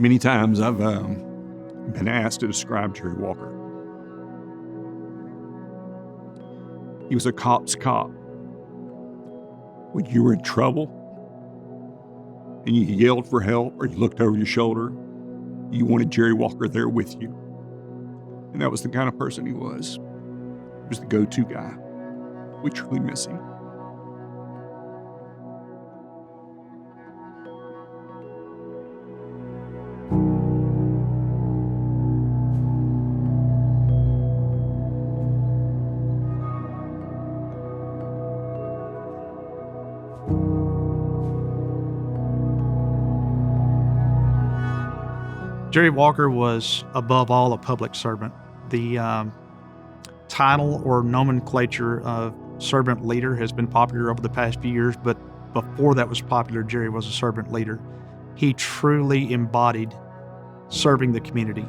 Many times I've been asked to describe Jerry Walker. He was a cop's cop. When you were in trouble and you yelled for help or you looked over your shoulder, you wanted Jerry Walker there with you. And that was the kind of person he was. He was the go-to guy. We truly miss him. Jerry Walker was, above all, a public servant. The title or nomenclature of servant leader has been popular over the past few years, but before that was popular, Jerry was a servant leader. He truly embodied serving the community.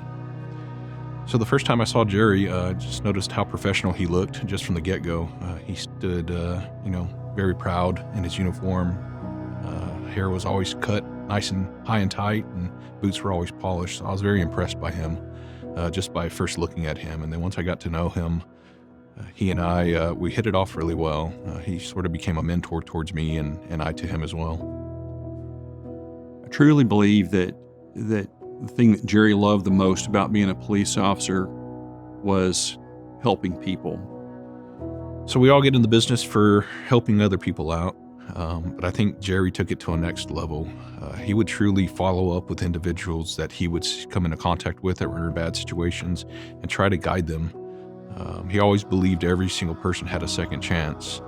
So the first time I saw Jerry, I just noticed how professional he looked just from the get-go. He stood, very proud in his uniform. Hair was always cut nice and high and tight, and boots were always polished. So I was very impressed by him just by first looking at him. And then once I got to know him, he and I, we hit it off really well. He sort of became a mentor towards me and I to him as well. I truly believe that the thing that Jerry loved the most about being a police officer was helping people. So we all get in the business for helping other people out. But I think Jerry took it to a next level. He would truly follow up with individuals that he would come into contact with that were in bad situations and try to guide them. He always believed every single person had a second chance,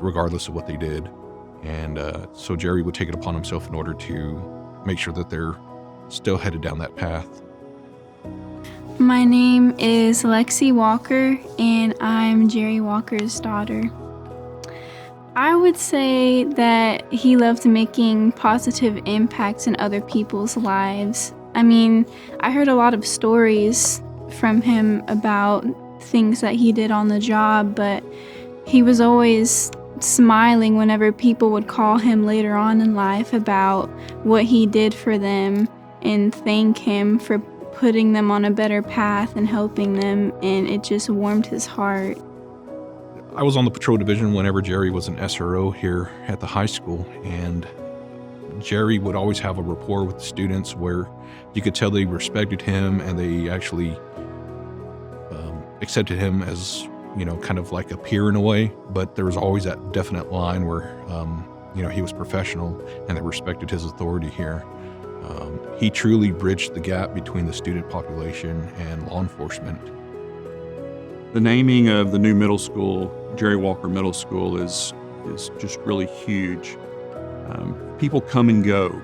regardless of what they did. And so Jerry would take it upon himself in order to make sure that they're still headed down that path. My name is Lexi Walker, and I'm Jerry Walker's daughter. I would say that he loved making positive impacts in other people's lives. I mean, I heard a lot of stories from him about things that he did on the job, but he was always smiling whenever people would call him later on in life about what he did for them and thank him for putting them on a better path and helping them, and it just warmed his heart. I was on the patrol division whenever Jerry was an SRO here at the high school, and Jerry would always have a rapport with the students where you could tell they respected him and they actually accepted him as, kind of like a peer in a way, but there was always that definite line where, he was professional and they respected his authority here. He truly bridged the gap between the student population and law enforcement. The naming of the new middle school, Jerry Walker Middle School, is just really huge. People come and go.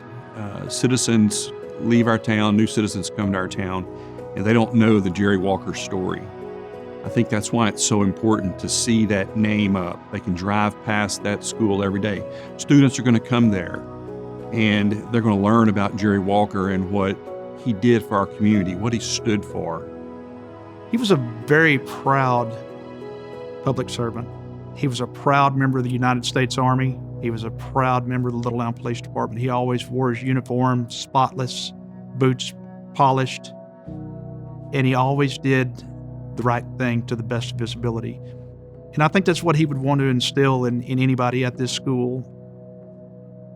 Citizens leave our town, new citizens come to our town, and they don't know the Jerry Walker story. I think that's why it's so important to see that name up. They can drive past that school every day. Students are going to come there, and they're going to learn about Jerry Walker and what he did for our community, what he stood for. He was a very proud public servant. He was a proud member of the United States Army. He was a proud member of the Little Elm Police Department. He always wore his uniform, spotless, boots polished, and he always did the right thing to the best of his ability. And I think that's what he would want to instill in anybody at this school.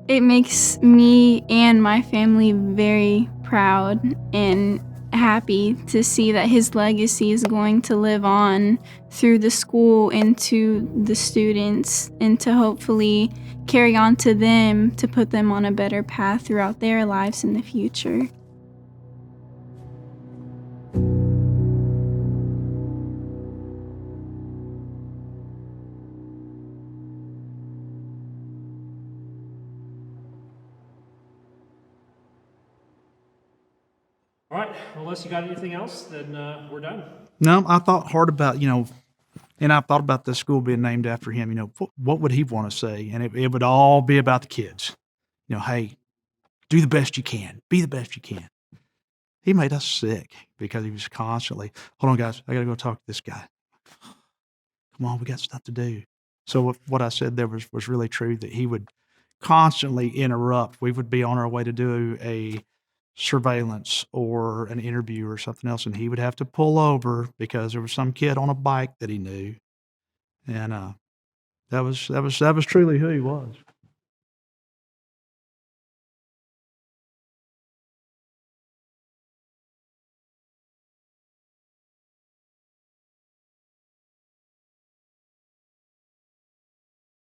It makes me and my family very proud and happy to see that his legacy is going to live on through the school and to the students, and to hopefully carry on to them to put them on a better path throughout their lives in the future. All right, well, unless you got anything else, then we're done. No, I thought hard about, and I thought about the school being named after him. What would he want to say? And it would all be about the kids. Hey, do the best you can. Be the best you can. He made us sick because he was constantly, hold on, guys, I got to go talk to this guy. Come on, we got stuff to do. So what I said there was really true, that he would constantly interrupt. We would be on our way to do a surveillance or an interview or something else, and he would have to pull over because there was some kid on a bike that he knew, and that was truly who he was.